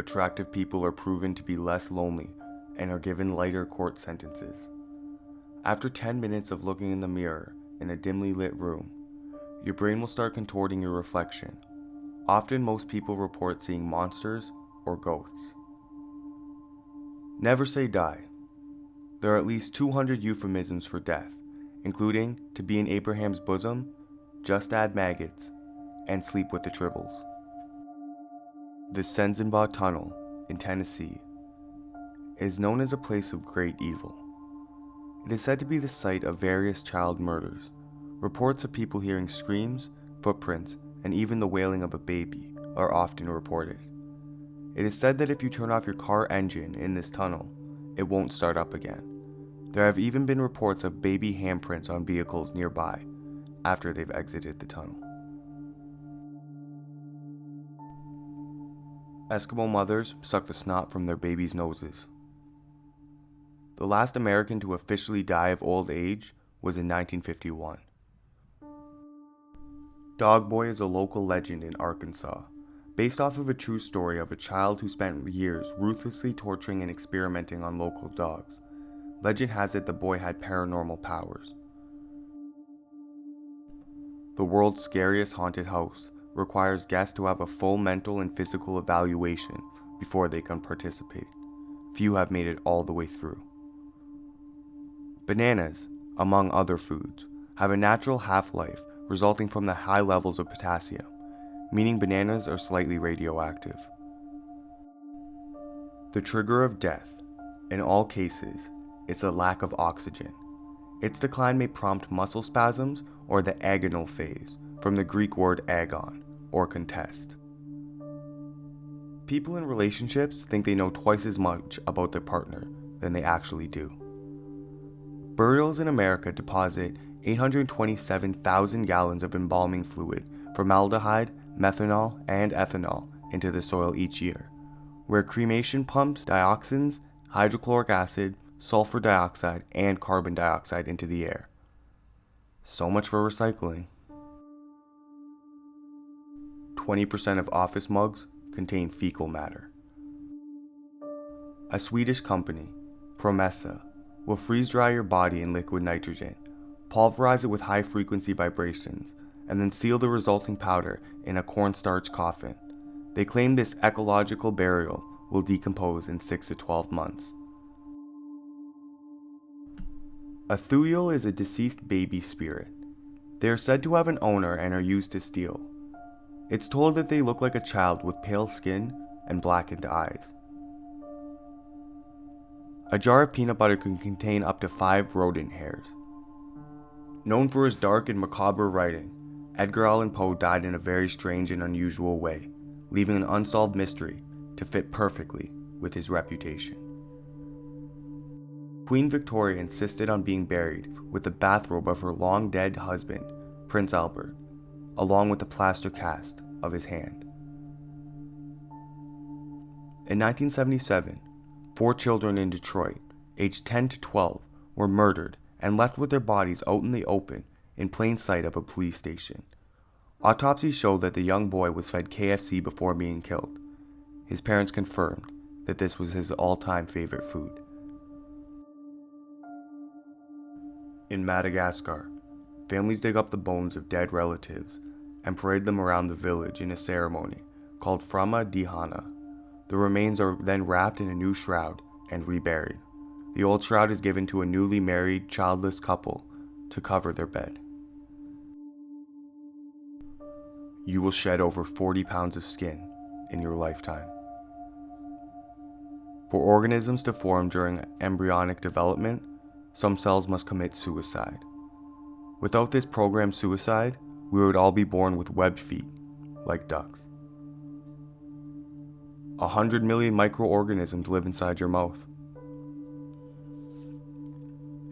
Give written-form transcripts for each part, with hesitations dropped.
attractive people are proven to be less lonely and are given lighter court sentences. After 10 minutes of looking in the mirror in a dimly lit room, your brain will start contorting your reflection. Often, most people report seeing monsters or ghosts. Never say die. There are at least 200 euphemisms for death, including to be in Abraham's bosom, just add maggots, and sleep with the tribbles. The Senzenbach Tunnel in Tennessee is known as a place of great evil. It is said to be the site of various child murders. Reports of people hearing screams, footprints, and even the wailing of a baby are often reported. It is said that if you turn off your car engine in this tunnel, it won't start up again. There have even been reports of baby handprints on vehicles nearby after they've exited the tunnel. Eskimo mothers suck the snot from their babies' noses. The last American to officially die of old age was in 1951. Dog Boy is a local legend in Arkansas, based off of a true story of a child who spent years ruthlessly torturing and experimenting on local dogs. Legend has it the boy had paranormal powers. The world's scariest haunted house requires guests to have a full mental and physical evaluation before they can participate. Few have made it all the way through. Bananas, among other foods, have a natural half-life resulting from the high levels of potassium, meaning bananas are slightly radioactive. The trigger of death, in all cases, is a lack of oxygen. Its decline may prompt muscle spasms or the agonal phase, from the Greek word agon, or contest. People in relationships think they know twice as much about their partner than they actually do. Burials in America deposit 827,000 gallons of embalming fluid, formaldehyde, methanol, and ethanol into the soil each year, where cremation pumps dioxins, hydrochloric acid, sulfur dioxide, and carbon dioxide into the air. So much for recycling. 20% of office mugs contain fecal matter. A Swedish company, Promessa, will freeze dry your body in liquid nitrogen, pulverize it with high-frequency vibrations, and then seal the resulting powder in a cornstarch coffin. They claim this ecological burial will decompose in 6 to 12 months. A Thuyil is a deceased baby spirit. They are said to have an owner and are used to steal. It's told that they look like a child with pale skin and blackened eyes. A jar of peanut butter can contain up to 5 rodent hairs. Known for his dark and macabre writing, Edgar Allan Poe died in a very strange and unusual way, leaving an unsolved mystery to fit perfectly with his reputation. Queen Victoria insisted on being buried with the bathrobe of her long-dead husband, Prince Albert, along with a plaster cast of his hand. In 1977, 4 children in Detroit, aged 10 to 12, were murdered and left with their bodies out in the open in plain sight of a police station. Autopsies showed that the young boy was fed KFC before being killed. His parents confirmed that this was his all-time favorite food. In Madagascar, families dig up the bones of dead relatives and parade them around the village in a ceremony called Frama Dihana. The remains are then wrapped in a new shroud and reburied. The old shroud is given to a newly married, childless couple to cover their bed. You will shed over 40 pounds of skin in your lifetime. For organisms to form during embryonic development, some cells must commit suicide. Without this programmed suicide, we would all be born with webbed feet, like ducks. 100 million microorganisms live inside your mouth.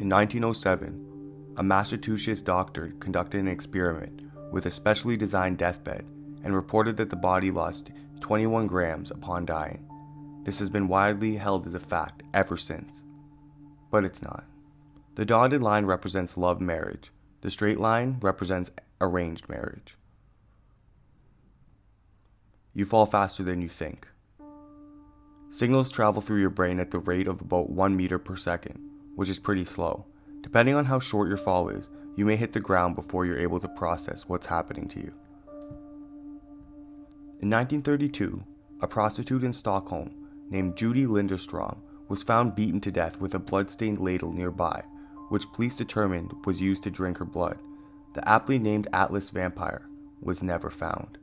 In 1907, a Massachusetts doctor conducted an experiment with a specially designed deathbed and reported that the body lost 21 grams upon dying. This has been widely held as a fact ever since, but it's not. The dotted line represents love marriage. The straight line represents arranged marriage. You fall faster than you think. Signals travel through your brain at the rate of about 1 meter per second, which is pretty slow. Depending on how short your fall is, you may hit the ground before you're able to process what's happening to you. In 1932, a prostitute in Stockholm named Judy Linderstrom was found beaten to death with a blood-stained ladle nearby, which police determined was used to drink her blood. The aptly named Atlas vampire was never found.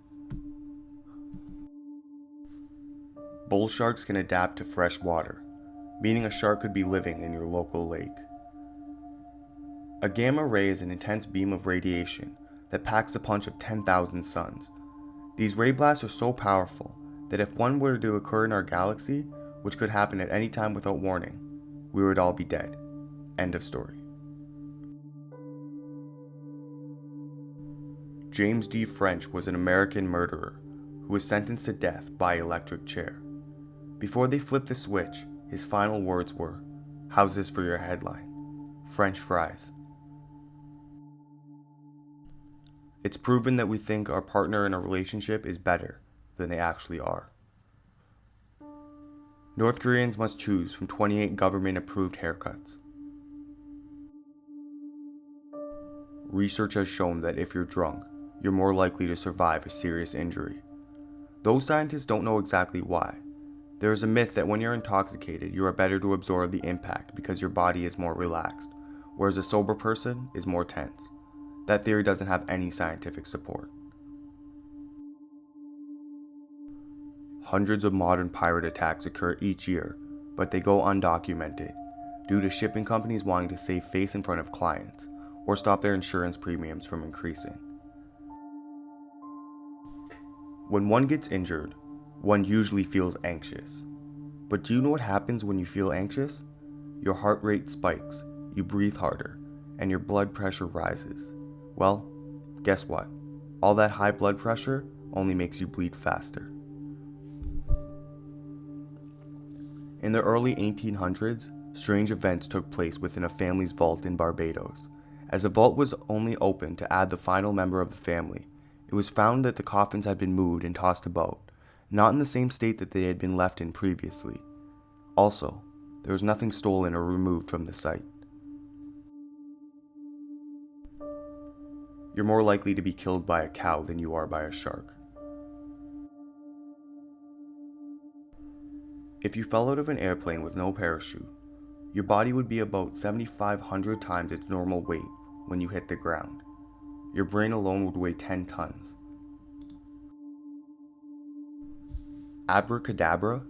Bull sharks can adapt to fresh water, meaning a shark could be living in your local lake. A gamma ray is an intense beam of radiation that packs the punch of 10,000 suns. These ray blasts are so powerful that if one were to occur in our galaxy, which could happen at any time without warning, we would all be dead. End of story. James D. French was an American murderer who was sentenced to death by electric chair. Before they flipped the switch, his final words were, "How's this for your headline? French fries." It's proven that we think our partner in a relationship is better than they actually are. North Koreans must choose from 28 government-approved haircuts. Research has shown that if you're drunk, you're more likely to survive a serious injury. Though scientists don't know exactly why, there is a myth that when you're intoxicated, you are better to absorb the impact because your body is more relaxed, whereas a sober person is more tense. That theory doesn't have any scientific support. Hundreds of modern pirate attacks occur each year, but they go undocumented due to shipping companies wanting to save face in front of clients or stop their insurance premiums from increasing. When one gets injured, one usually feels anxious. But do you know what happens when you feel anxious? Your heart rate spikes, you breathe harder, and your blood pressure rises. Well, guess what? All that high blood pressure only makes you bleed faster. In the early 1800s, strange events took place within a family's vault in Barbados. As the vault was only opened to add the final member of the family, it was found that the coffins had been moved and tossed about, not in the same state that they had been left in previously. Also, there was nothing stolen or removed from the site. You're more likely to be killed by a cow than you are by a shark. If you fell out of an airplane with no parachute, your body would be about 7,500 times its normal weight when you hit the ground. Your brain alone would weigh 10 tons. Abracadabra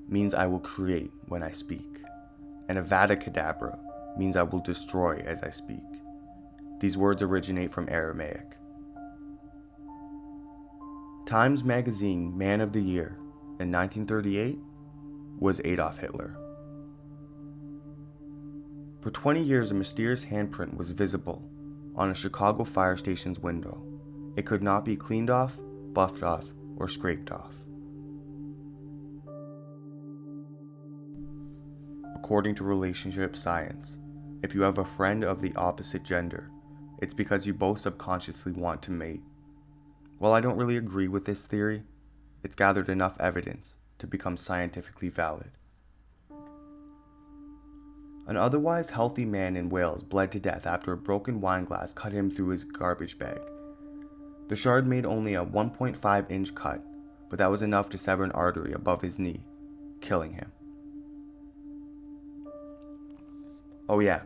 means I will create when I speak, and Avada Kedavra means I will destroy as I speak. These words originate from Aramaic. Times Magazine Man of the Year in 1938 was Adolf Hitler. For 20 years, a mysterious handprint was visible on a Chicago fire station's window. It could not be cleaned off, buffed off, or scraped off. According to relationship science, if you have a friend of the opposite gender, it's because you both subconsciously want to mate. While I don't really agree with this theory, it's gathered enough evidence to become scientifically valid. An otherwise healthy man in Wales bled to death after a broken wine glass cut him through his garbage bag. The shard made only a 1.5-inch cut, but that was enough to sever an artery above his knee, killing him. Oh yeah,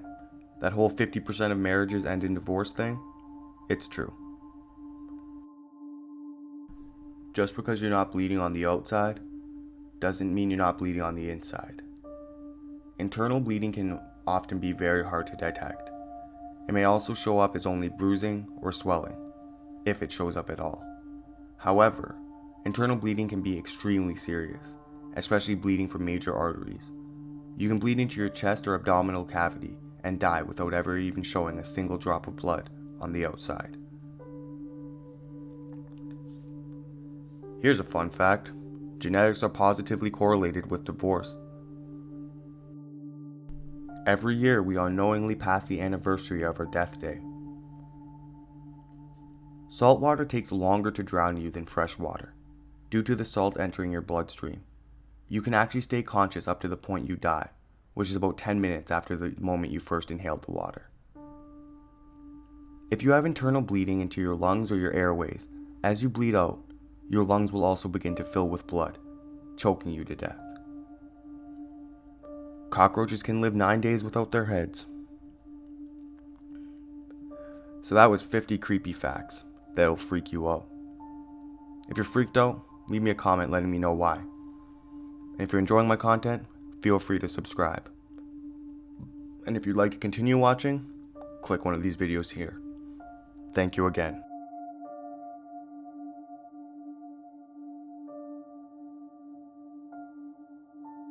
that whole 50% of marriages end in divorce thing, it's true. Just because you're not bleeding on the outside doesn't mean you're not bleeding on the inside. Internal bleeding can often be very hard to detect. It may also show up as only bruising or swelling, if it shows up at all. However, internal bleeding can be extremely serious, especially bleeding from major arteries. You can bleed into your chest or abdominal cavity and die without ever even showing a single drop of blood on the outside. Here's a fun fact. Genetics are positively correlated with divorce. Every year we unknowingly pass the anniversary of our death day. Salt water takes longer to drown you than fresh water, due to the salt entering your bloodstream. you can actually stay conscious up to the point you die, which is about 10 minutes after the moment you first inhaled the water. If you have internal bleeding into your lungs or your airways, as you bleed out, your lungs will also begin to fill with blood, choking you to death. Cockroaches can live 9 days without their heads. So that was 50 creepy facts that'll freak you out. If you're freaked out, leave me a comment letting me know why. And if you're enjoying my content, feel free to subscribe. And if you'd like to continue watching, click one of these videos here. Thank you again.